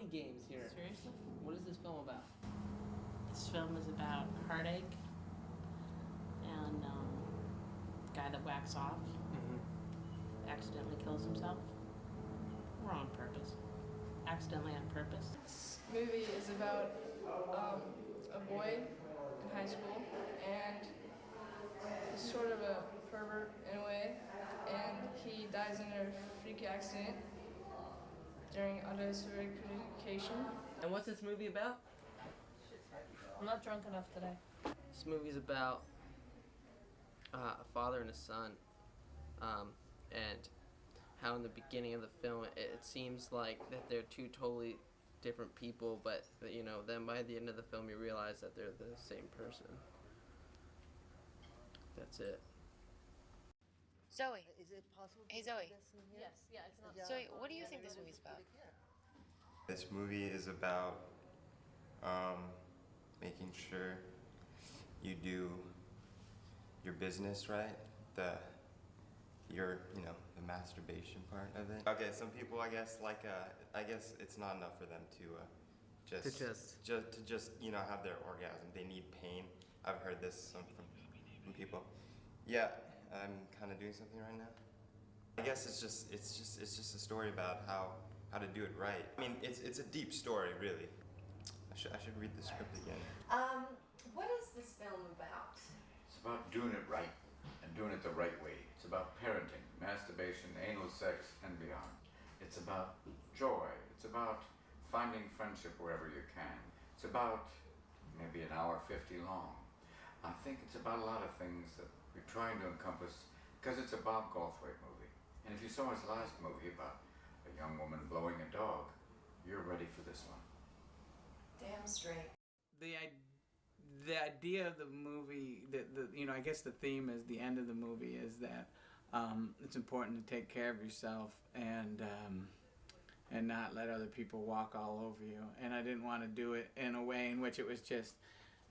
funny games here. Seriously? What is this film about? This film is about heartache and the guy that whacks off accidentally kills himself. Or on purpose. Accidentally on purpose. This movie is about a boy in high school, and he's sort of a pervert in a way, and he dies in a freak accident during auto-certification. And what's this movie about? I'm not drunk enough today. This movie's about a father and a son, and how in the beginning of the film it seems like that they're two totally different people, but you know, then by the end of the film you realize that they're the same person. That's it. Zoe. Is it possible? Hey, Zoe. Yes, yeah, it's not. Zoe, what do you think this movie's about? This movie is about making sure you do your business right, the masturbation part of it. Okay, some people, I guess it's not enough for them to just have their orgasm. They need pain. I've heard this from people. Yeah, I'm kind of doing something right now. I guess it's just a story about how to do it right. I mean, it's a deep story, really. I should read the script again. What is this film about? It's about doing it right and doing it the right way. It's about parenting, masturbation, anal sex, and beyond. It's about joy. It's about finding friendship wherever you can. It's about maybe an hour 50 long. I think it's about a lot of things that we're trying to encompass because it's a Bob Goldthwait movie. And if you saw his last movie about a young woman blowing a dog, you're ready for this one. Damn straight. The idea of the movie, I guess the theme is the end of the movie is that it's important to take care of yourself and not let other people walk all over you. And I didn't want to do it in a way in which it was just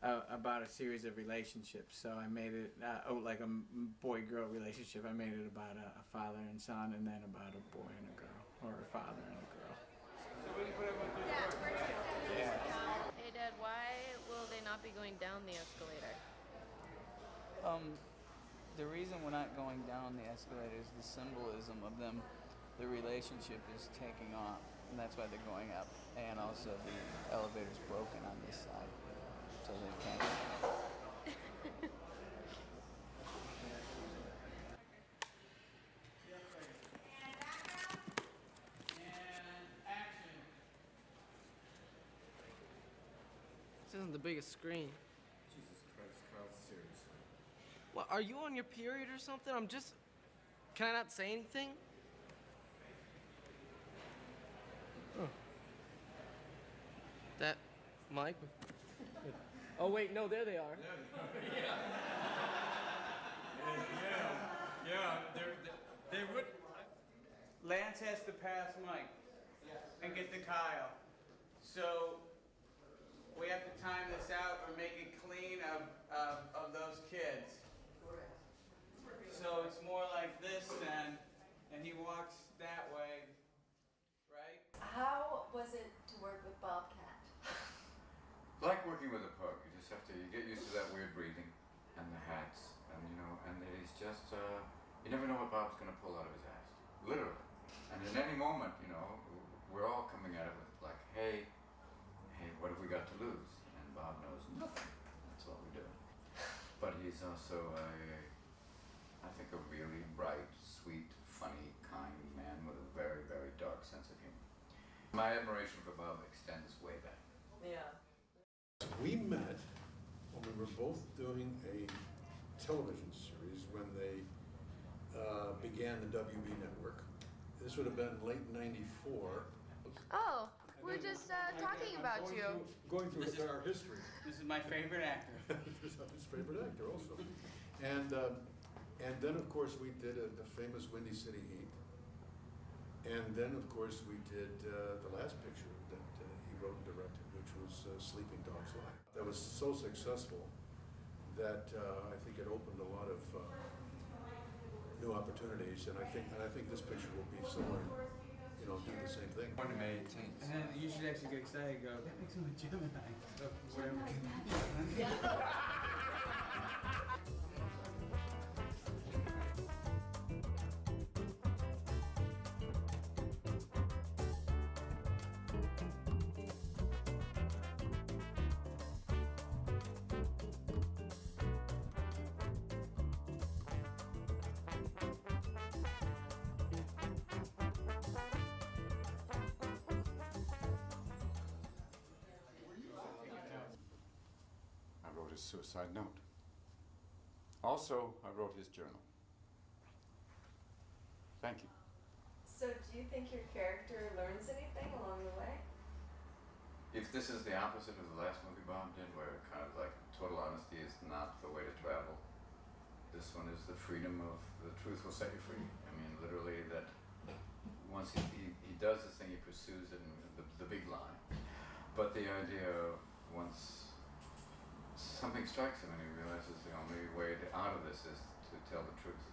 about a series of relationships. So I made it like a boy-girl relationship. I made it about a father and son, and then about a boy and a girl, or a father and a girl. Hey Dad, why will they not be going down the escalator? The reason we're not going down the escalator is the symbolism of them. The relationship is taking off, and that's why they're going up. And also the elevator's broken on this side, so they can't. This isn't the biggest screen. Jesus Christ, Carl, seriously. What, are you on your period or something? Can I not say anything? Oh. That, Mike? Oh wait, no, there they are. Yeah, they would. Lance has to pass Mike and get to Kyle. So we have to time this out or make it clean of those kids. So it's more like this then, and he walks that way, right? How was it to work with Bobcat? Like working with a pug, you just have to get used to that weird breathing and the hats, and he's just you never know what Bob's gonna pull out of his ass, literally. And in any moment, we're all coming at it with like, hey, what have we got to lose? And Bob knows nothing. That's what we're doing. But he's also I think a really bright, sweet, funny, kind man with a very, very dark sense of humor. My admiration for Bob extends way back. Yeah. We met when we were both doing a television series when they began the WB network. This would have been late '94. Oh, we're just talking about you. Going through our history. This is my favorite actor. This is his favorite actor also. And then of course we did the famous Windy City Heat. And then of course we did the last picture that he wrote and directed, which was Sleeping Dogs Live. That was so successful that I think it opened a lot of new opportunities, and I think this picture will be similar do the same thing. On May 18th. And then you should actually get excited and go, that makes him a Gemini. So whatever. I wrote his suicide note. Also, I wrote his journal. Thank you. So, do you think your character learns anything along the way? If this is the opposite of the last movie Bob did, where kind of like total honesty is not the way to travel, this one is the freedom of the truth will set you free. I mean, literally that once he does this thing, he pursues it, and the big lie. But the idea of once something strikes him and he realizes the only way out of this is to tell the truth.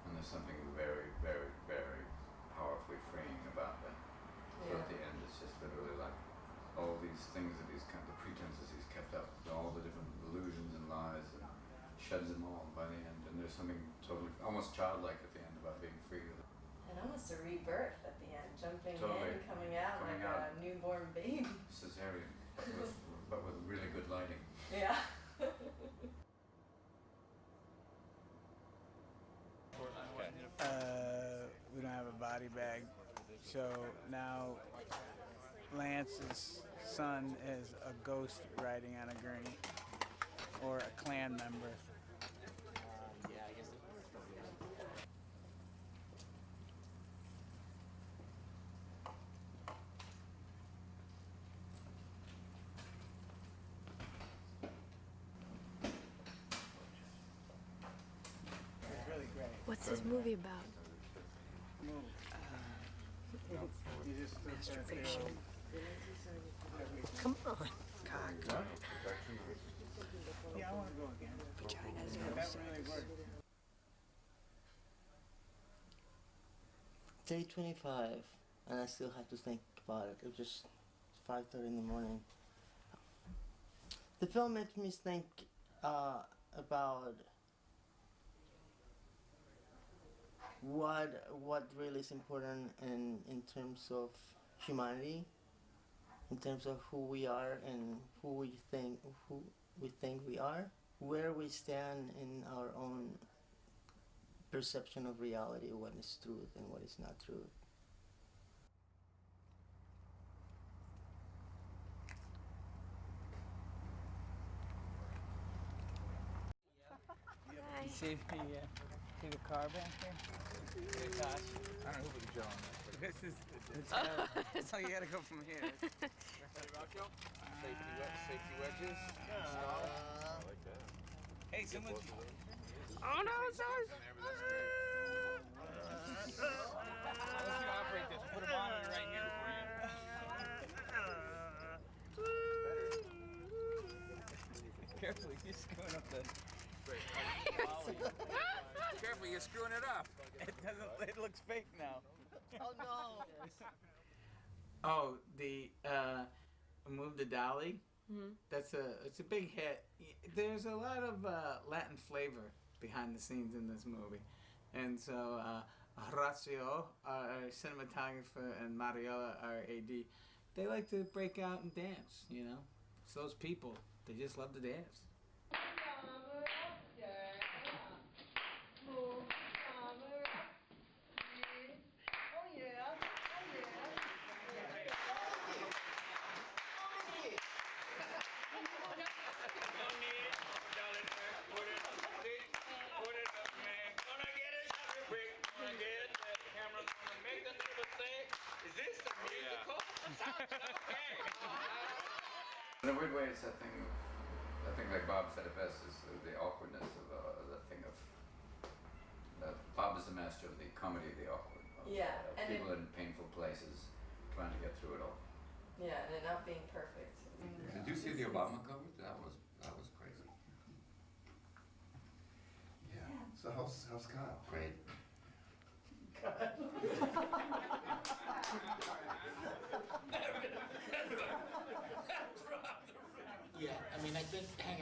And there's something very, very, very powerfully freeing about that. So at the end, it's just literally like all these things that he's kind of, the pretenses he's kept up, all the different illusions and lies, and sheds them all by the end. And there's something totally, almost childlike at the end about being free. And almost a rebirth at the end, jumping Totally. in, coming out Coming like out. a newborn baby. Cesarean, but with really good lighting. Yeah. We don't have a body bag, so now Lance's son is a ghost riding on a gurney, or a clan member. It's really great. What's this movie about? Masturbation. Come on, cock. Yeah, I want to go again. Vaginas That really worked. Day 25, and I still have to think about it. It was just 5:30 in the morning. The film makes me think about what really is important in terms of humanity, in terms of who we are and who we think we are, where we stand in our own perception of reality, what is truth and what is not truth. You see the car back there? Hey, Tosh. I don't know who put the gel on that. This is so you gotta go from here. Safety wedges. I like that. Hey, someone. Oh no, sorry. Let's operate this. Put a monitor right here for you. Careful, you're screwing up the. Careful, you're screwing it up. It doesn't. It looks fake now. Oh no! Oh, the Move the Dolly. Mm-hmm. It's a big hit. There's a lot of Latin flavor behind the scenes in this movie, and so Horacio, our cinematographer, and Mariela, our AD, they like to break out and dance. You know, it's those people. They just love to dance. In a weird way, it's that thing of, I think like Bob said it best, is the awkwardness of the thing of, Bob is the master of the comedy of the awkward. Of, and people in painful places trying to get through it all. Yeah, and it not being perfect. Did you see the Obama cover? That was crazy. Yeah. So how's Kyle? Great.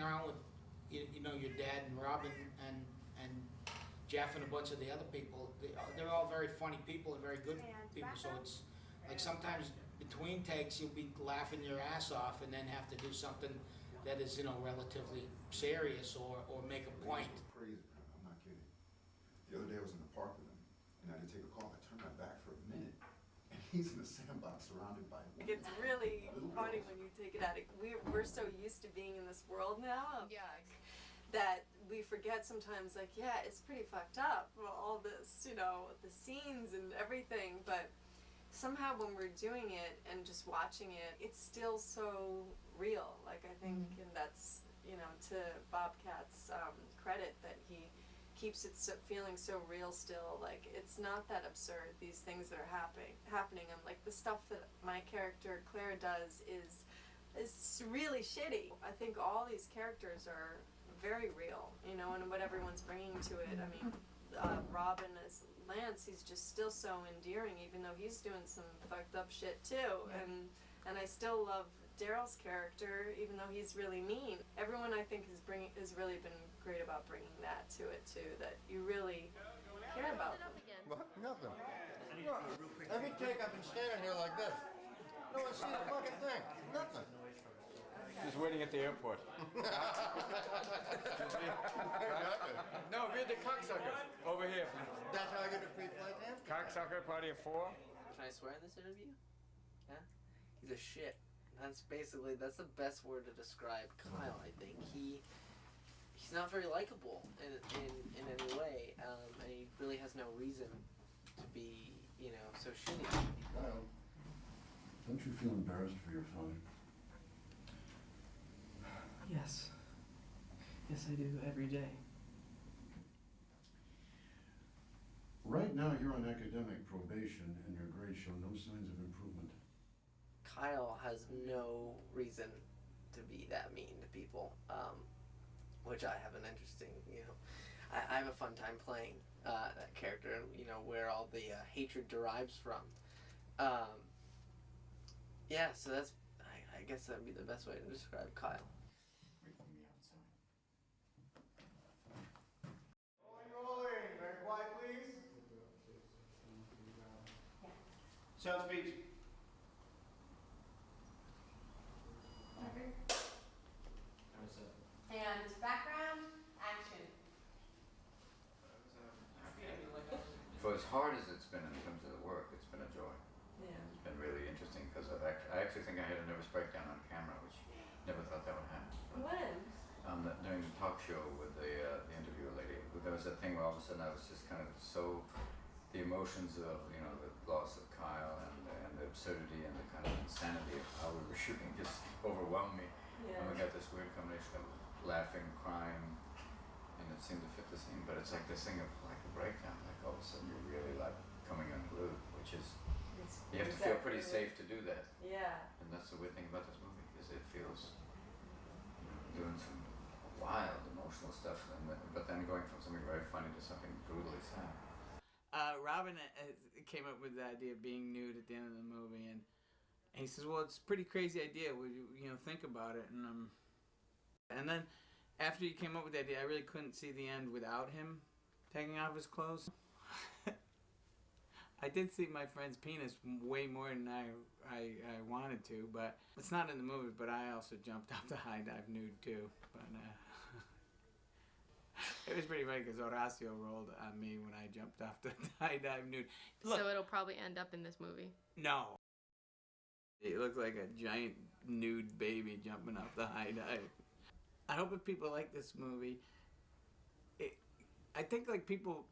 around with, you know, your dad and Robin and Jeff and a bunch of the other people. They're all very funny people and very good people. So it's like sometimes between takes you'll be laughing your ass off and then have to do something that is, you know, relatively serious or make a point. Crazy, I'm not kidding. The other day I was in the park with him and I didn't take a call. I turned my back for a minute and he's in the sandbox surrounded by women. It's really funny when you take it out. We're so used to being in this world now. That we forget sometimes, like, yeah, it's pretty fucked up, all this, you know, the scenes and everything, but somehow when we're doing it and just watching it, it's still so real. Like, I think, and that's, you know, to Bobcat's credit, that he keeps it feeling so real still. Like, it's not that absurd, these things that are happening, and like the stuff that my character Claire does is really shitty. I think all these characters are very real, you know, and what everyone's bringing to it. I mean, Robin as Lance, he's just still so endearing, even though he's doing some fucked up shit too. And I still love Daryl's character, even though he's really mean. Everyone, I think, has really been great about bringing that to it too. That you really care about them. What? Nothing. No, every take I've been standing here like this. No one's seen a fucking thing. Nothing. Just waiting at the airport. No, we're the cocksuckers. Over here. That's how I get a free flight, man? Cocksucker party of 4. Can I swear in this interview? Yeah? He's a shit. That's the best word to describe Kyle, I think. He's not very likable in any way, and he really has no reason to be, you know, so shitty. Kyle, don't you feel embarrassed for your father? Yes. Yes, I do, every day. Right now you're on academic probation and your grades show no signs of improvement. Kyle has no reason to be that mean to people, which I have an interesting, you know, I have a fun time playing that character, and, you know, where all the hatred derives from. Yeah, so that's, I guess that would be the best way to describe Kyle. Wait for me outside. Rolling. Very quiet, please. Sound speech. And background, action. For as hard as it's been in terms of the work, it's been a joy. Yeah. It's been really interesting because I actually think I had a nervous breakdown on camera, which never thought that would happen. When? During the talk show with the interviewer lady, there was that thing where all of a sudden I was just kind of so, the emotions of, you know, the loss of Kyle and the absurdity and the kind of insanity of how we were shooting just overwhelmed me. Yeah. And we got this weird combination of laughing, crying, and it seemed to fit the scene. But it's like this thing of like a breakdown, like all of a sudden you're really like coming unglued, which is, you have to feel pretty safe to do that. Yeah. And that's the weird thing about this movie, is it feels, you know, doing some wild emotional stuff, but then going from something very funny to something brutally sad. Robin came up with the idea of being nude at the end of the movie, and he says, "Well, it's a pretty crazy idea. Would you know, think about it?" And then after he came up with the idea, I really couldn't see the end without him taking off his clothes. I did see my friend's penis way more than I wanted to, but it's not in the movie. But I also jumped off the high dive nude too. But it was pretty funny because Horacio rolled on me when I jumped off the high dive nude. Look, So it'll probably end up in this movie. no. It looked like a giant nude baby jumping off the high dive. I hope if people like this movie, I think like people,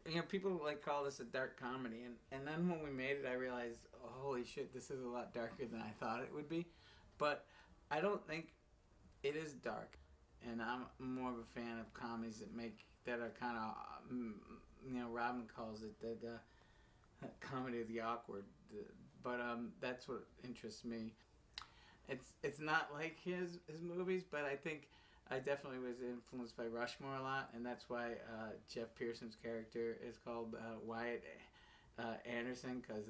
you know, people like call this a dark comedy, and then when we made it, I realized, oh, holy shit, this is a lot darker than I thought it would be. But I don't think it is dark, and I'm more of a fan of comedies that are kind of, you know, Robin calls it the comedy of the awkward. But that's what interests me. It's not like his movies, but I think I definitely was influenced by Rushmore a lot, and that's why Jeff Pearson's character is called Wyatt Anderson, because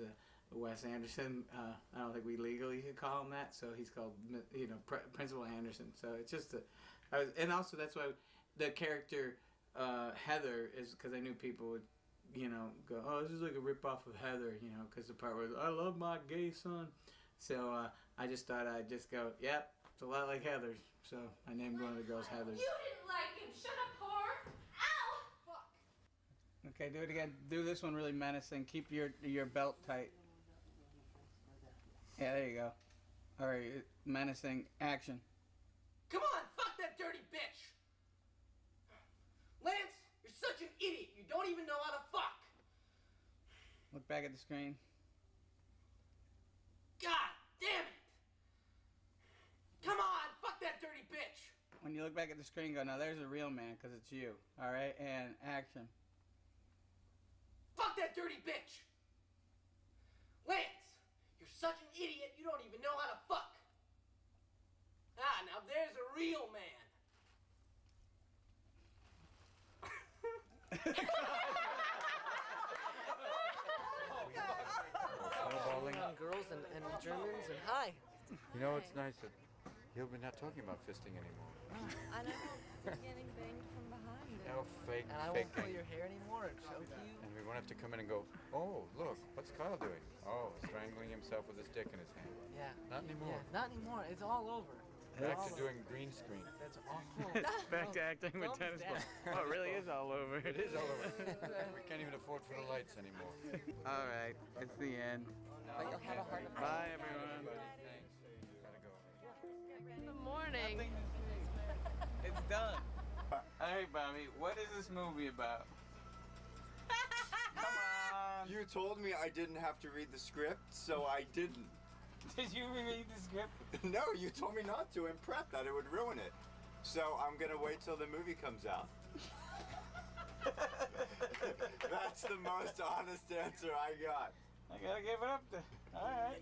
Wes Anderson. I don't think we legally could call him that, so he's called, you know, Principal Anderson. So it's just and also that's why the character Heather is, because I knew people would, you know, go, oh, this is like a rip-off of Heather, you know, because the part where I love my gay son. So I just thought I'd just go, yep, it's a lot like Heather. So I named one of the girls Heathers. You didn't like him. Shut up, whore. Ow! Fuck. Okay, do it again. Do this one really menacing. Keep your belt tight. Yeah, there you go. All right, menacing. Action. Come on, fuck that dirty bitch! Lance, you're such an idiot. You don't even know how to fuck. Look back at the screen. God damn it! Come on, fuck that dirty bitch! When you look back at the screen, go, now there's a real man, because it's you. All right, and action. Fuck that dirty bitch! Lance, you're such an idiot, you don't even know how to fuck. Ah, now there's a real man. Snowballing. Girls and Germans and hi. You know, it's nice that he'll be not talking about fisting anymore. I know. Getting banged from behind. No fake, And I fake won't pull gang. your hair anymore and choke you. And we won't have to come in and go, oh, look, what's Kyle doing? Oh, strangling himself with his dick in his hand. Yeah. Not anymore. Yeah, not anymore. It's all over. Back to doing green screen. That's awful. Back to acting with tennis balls. Oh, it really is all over. It is all over. We can't even afford for the lights anymore. All right, it's the end. But you'll have a heart attack. Bye, everyone. Good morning. It's done. All right, Bobby, what is this movie about? Come on. You told me I didn't have to read the script, so I didn't. Did you read the script? No, you told me not to and prep that it would ruin it. So I'm gonna wait till the movie comes out. That's the most honest answer I got. I gotta give it up to. All right.